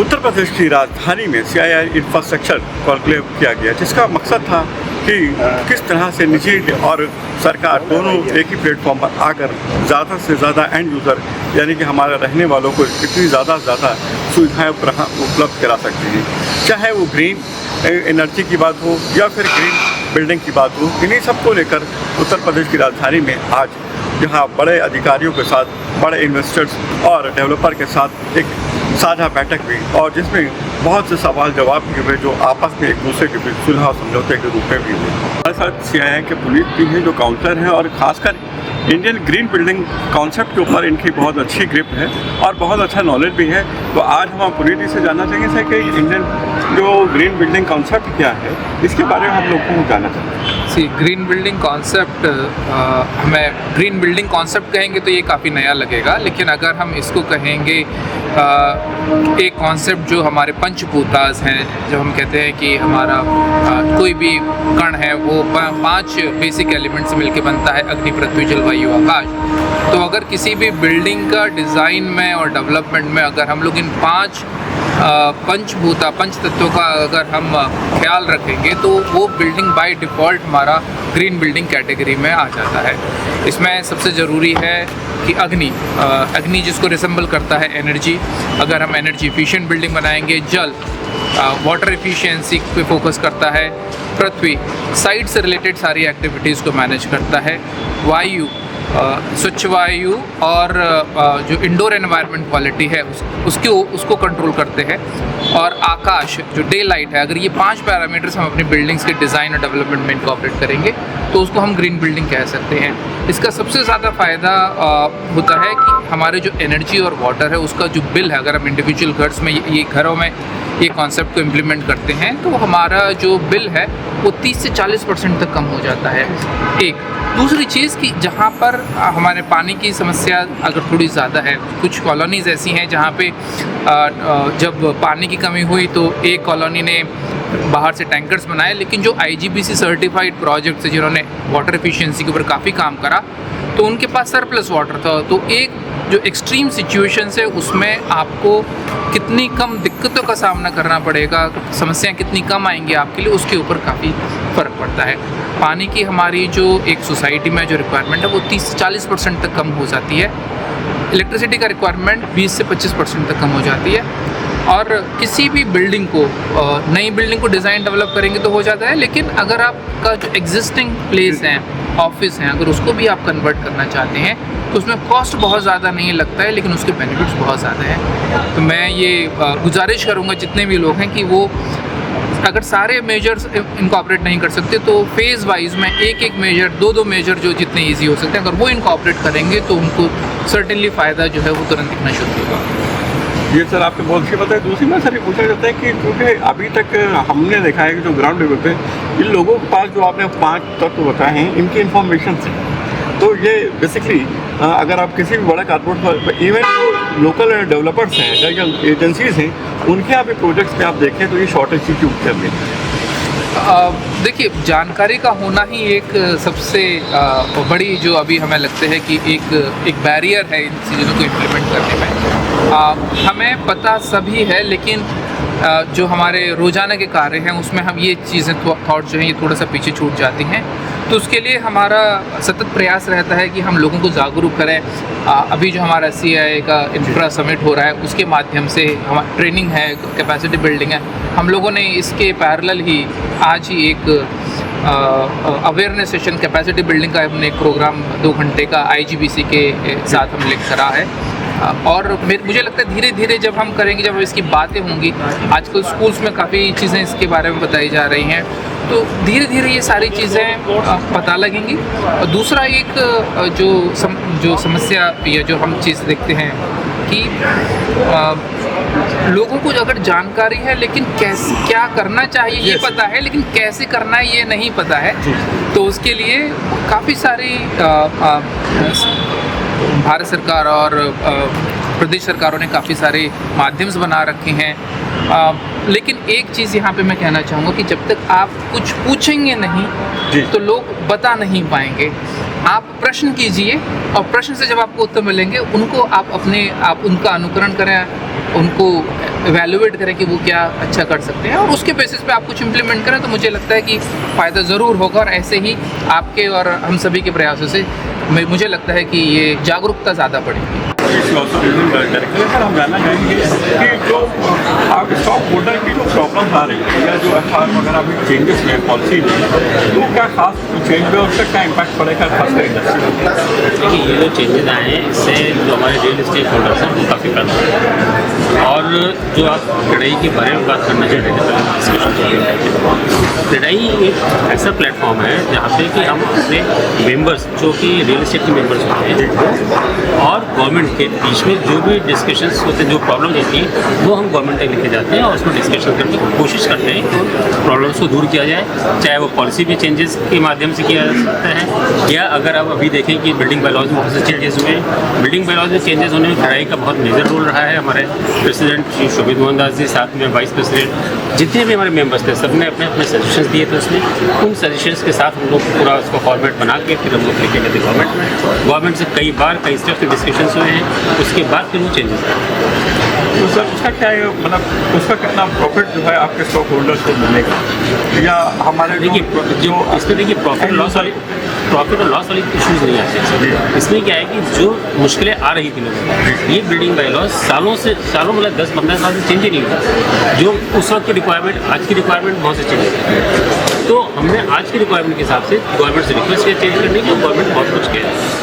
उत्तर प्रदेश की राजधानी में CII इंफ्रास्ट्रक्चर कॉन्क्लेव किया गया, जिसका मकसद था कि किस तरह से निजी और सरकार दोनों एक ही प्लेटफॉर्म पर आकर ज़्यादा से ज़्यादा एंड यूज़र यानी कि हमारे रहने वालों को कितनी ज़्यादा से ज़्यादा सुविधाएँ उपलब्ध करा सकते हैं, चाहे वो ग्रीन एनर्जी की बात हो या फिर ग्रीन बिल्डिंग की बात हो। इन्हीं सब को लेकर उत्तर प्रदेश की राजधानी में आज यहाँ बड़े अधिकारियों के साथ, बड़े इन्वेस्टर्स और डेवलपर के साथ एक साझा बैठक हुई और जिसमें बहुत से सवाल जवाब भी हुए जो आपस में एक दूसरे के बीच सुलह समझौते के रूप में भी हुए। हमारे साथ CII के पुनीत भी हैं जो काउंसलर हैं और ख़ासकर इंडियन ग्रीन बिल्डिंग कॉन्सेप्ट के ऊपर इनकी बहुत अच्छी ग्रिप है और बहुत अच्छा नॉलेज भी है। तो आज हम पुनीत जी से जानना चाहेंगे सर कि इंडियन जो ग्रीन बिल्डिंग कॉन्सेप्ट क्या है, इसके बारे में हम लोगों को जानना चाहते हैं। ग्रीन बिल्डिंग कॉन्सेप्ट, हमें ग्रीन बिल्डिंग कॉन्सेप्ट कहेंगे तो ये काफ़ी नया लगेगा, लेकिन अगर हम इसको कहेंगे एक कॉन्सेप्ट जो हमारे पंचभूतास हैं, जब हम कहते हैं कि हमारा कोई भी कण है वो 5 बेसिक एलिमेंट से मिलकर बनता है, अग्नि, पृथ्वी, जल, वायु, आकाश। तो अगर किसी भी बिल्डिंग का डिज़ाइन में और डेवलपमेंट में अगर हम लोग इन 5 पंच तत्वों का अगर हम ख्याल रखेंगे तो वो बिल्डिंग बाय डिफ़ॉल्ट हमारा ग्रीन बिल्डिंग कैटेगरी में आ जाता है। इसमें सबसे ज़रूरी है कि अग्नि जिसको रिसेंबल करता है एनर्जी, अगर हम एनर्जी एफिशिएंट बिल्डिंग बनाएंगे। जल वाटर एफिशिएंसी पे फोकस करता है। पृथ्वी साइट से रिलेटेड सारी एक्टिविटीज़ को मैनेज करता है। वायु स्वच्छ वायु और जो इंडोर एनवायरनमेंट क्वालिटी है उसको कंट्रोल करते हैं। और आकाश जो डे लाइट है, अगर ये 5 पैरामीटर्स हम अपनी बिल्डिंग्स के डिज़ाइन और डेवलपमेंट में इनकॉर्पोरेट करेंगे तो उसको हम ग्रीन बिल्डिंग कह सकते हैं। इसका सबसे ज़्यादा फ़ायदा होता है कि हमारे जो एनर्जी और वाटर है उसका जो बिल है, अगर हम इंडिविजुअल घर्स में ये घरों में ये कॉन्सेप्ट को इम्प्लीमेंट करते हैं तो हमारा जो बिल है वो 30 से 40% तक कम हो जाता है। एक दूसरी चीज़ कि जहाँ पर हमारे पानी की समस्या अगर थोड़ी ज़्यादा है, कुछ कॉलोनीज़ ऐसी हैं जहाँ पे जब पानी की कमी हुई तो एक कॉलोनी ने बाहर से टैंकर्स बनाए, लेकिन जो IGBC सर्टिफाइड प्रोजेक्ट्स है जिन्होंने वाटर एफिशिएंसी के ऊपर काफ़ी काम करा तो उनके पास सरप्लस वाटर था। तो एक जो एक्सट्रीम सिचुएशंस है उसमें आपको कितनी कम दिक्कतों का सामना करना पड़ेगा, समस्याएं कितनी कम आएंगी आपके लिए, उसके ऊपर काफ़ी फ़र्क पड़ता है। पानी की हमारी जो एक सोसाइटी में जो रिक्वायरमेंट है वो 30 से 40% तक कम हो जाती है। इलेक्ट्रिसिटी का रिक्वायरमेंट 20 से 25% तक कम हो जाती है। और किसी भी बिल्डिंग को, नई बिल्डिंग को डिज़ाइन डेवलप करेंगे तो हो जाता है, लेकिन अगर आपका जो एग्जिस्टिंग प्लेस है, ऑफिस हैं, अगर उसको भी आप कन्वर्ट करना चाहते हैं तो उसमें कॉस्ट बहुत ज़्यादा नहीं लगता है, लेकिन उसके बेनिफिट्स बहुत ज़्यादा हैं। तो मैं ये गुजारिश करूँगा जितने भी लोग हैं कि वो अगर सारे मेजर्स इनकॉर्पोरेट नहीं कर सकते तो फेज़ वाइज में एक मेजर, 2 मेजर जो जितने ईजी हो सकते हैं अगर वो इनकॉर्पोरेट करेंगे तो उनको सर्टेनली फ़ायदा जो है वो तुरंत दिखना शुरू होगा। ये सर आपने बहुत अच्छी बताया। दूसरी बात सर ये पूछना चाहते हैं कि क्योंकि अभी तक हमने देखा है कि जो ग्राउंड लेवल पे इन लोगों के पास जो आपने 5 तत्व बताए हैं इनकी इन्फॉर्मेशन से, तो ये बेसिकली अगर आप किसी भी बड़ा कारपोरेट इवन जो लोकल डेवलपर्स हैं या एजेंसीज हैं उनके आप प्रोजेक्ट्स पे आप देखें तो ये शॉर्टेज की क्यों कर रही है? देखिए, जानकारी का होना ही एक सबसे बड़ी जो अभी हमें लगता है कि एक बैरियर है इन चीज़ों को इम्प्लीमेंट करने में। हमें पता सभी है, लेकिन जो हमारे रोज़ाना के कार्य हैं उसमें हम ये चीज़ें थॉट जो हैं ये थोड़ा सा पीछे छूट जाती हैं। तो उसके लिए हमारा सतत प्रयास रहता है कि हम लोगों को जागरूक करें। अभी जो हमारा CII का इंफ्रा समिट हो रहा है उसके माध्यम से हमारी ट्रेनिंग है, कैपेसिटी बिल्डिंग है। हम लोगों ने इसके पैरेलल ही आज ही एक अवेयरनेस सेशन कैपेसिटी बिल्डिंग का हमने एक प्रोग्राम 2 घंटे का IGBC के साथ हम लिख करा है। और मुझे लगता है धीरे धीरे जब हम करेंगे, जब इसकी बातें होंगी, आजकल स्कूल्स में काफ़ी चीज़ें इसके बारे में बताई जा रही हैं, तो धीरे धीरे ये सारी चीज़ें पता लगेंगी। और दूसरा एक जो समस्या या जो हम चीज़ देखते हैं कि लोगों को अगर जानकारी है लेकिन कैसे क्या करना चाहिए ये पता है, लेकिन कैसे करना है ये नहीं पता है। तो उसके लिए काफ़ी सारी भारत सरकार और प्रदेश सरकारों ने काफ़ी सारे माध्यम्स बना रखे हैं। लेकिन एक चीज़ यहाँ पे मैं कहना चाहूँगा कि जब तक आप कुछ पूछेंगे नहीं तो लोग बता नहीं पाएंगे। आप प्रश्न कीजिए और प्रश्न से जब आपको उत्तर मिलेंगे उनको आप उनका अनुकरण करें, उनको एवेलुएट करें कि वो क्या अच्छा कर सकते हैं और उसके बेसिस पे आप कुछ इम्प्लीमेंट करें, तो मुझे लगता है कि फ़ायदा ज़रूर होगा। और ऐसे ही आपके और हम सभी के प्रयासों से मुझे लगता है कि ये जागरूकता ज़्यादा बढ़ेगी। सर, हम जानना चाहेंगे कि जो आप स्टॉक होल्डर की जो प्रॉब्लम्स आ रही है या जो एफआर वगैरह भी चेंजेस हुए पॉलिसी में, तो क्या खास चेंज हुआ, उसका क्या इम्पैक्ट पड़ेगा खासकर इंडस्ट्री? देखिए, ये जो चेंजेस आए हैं इससे जो हमारे रियल इस्टेट होल्डर्स हैं वो काफ़ी फायदा है। और जो आप क्रेडाई के बारे में बात करना चाह रहे थे, क्रेडाई एक ऐसा प्लेटफॉर्म है जहाँ पे कि हम अपने मेंबर्स जो कि रियल इस्टेट के मेंबर्स होते हैं और गवर्नमेंट के बीच में जो भी डिस्कशंस होते हैं, जो प्रॉब्लम होती है वो हम गवर्नमेंट तक लेके जाते हैं और उसमें डिस्कशन करके कोशिश करते हैं कि प्रॉब्लम्स को दूर किया जाए, चाहे वो पॉलिसी में चेंजेस के माध्यम से किया जा सकता है या अगर आप अभी देखें कि बिल्डिंग बायलॉज में बहुत से चेंजेस हुए हैं। बिल्डिंग बायलॉज में चेंजेस होने में क्रेडाई का बहुत मेजर रोल रहा है। हमारे प्रेसिडेंट श्री शोभित मोहन दास जी, साथ में वाइस प्रेसिडेंट, जितने भी हमारे मेंबर्स थे, सबने अपने अपने सजेशंस दिए थे उसमें। उन सजेशंस के साथ हम लोग पूरा उसको फॉर्मेट बना के फिर हम लोग लेके गए थे गवर्नमेंट में। गवर्नमेंट से कई बार कई स्टेप्स के डिस्कशंस हुए हैं, उसके बाद फिर वो चेंजेस आए। तो सर, उसका क्या है, मतलब उसका कितना प्रॉफिट जो है आपके स्टॉक होल्डर्स को मिलेगा, या हमारे देखिए जो इसमें देखिए प्रॉफिट और लॉस वाली इशूज़ नहीं आते हैं। इसमें क्या है कि जो मुश्किलें आ रही थी लोगों को, ये बिल्डिंग बायलॉज सालों मतलब 10-15 साल से चेंज ही नहीं हुआ। जो उस वक्त की रिक्वायरमेंट, आज की रिक्वायरमेंट बहुत से चेंज है। तो हमने आज की रिक्वायरमेंट के हिसाब से गवर्नमेंट से रिक्वेस्ट किया चेंज करने की, गवर्नमेंट बहुत कुछ किया है।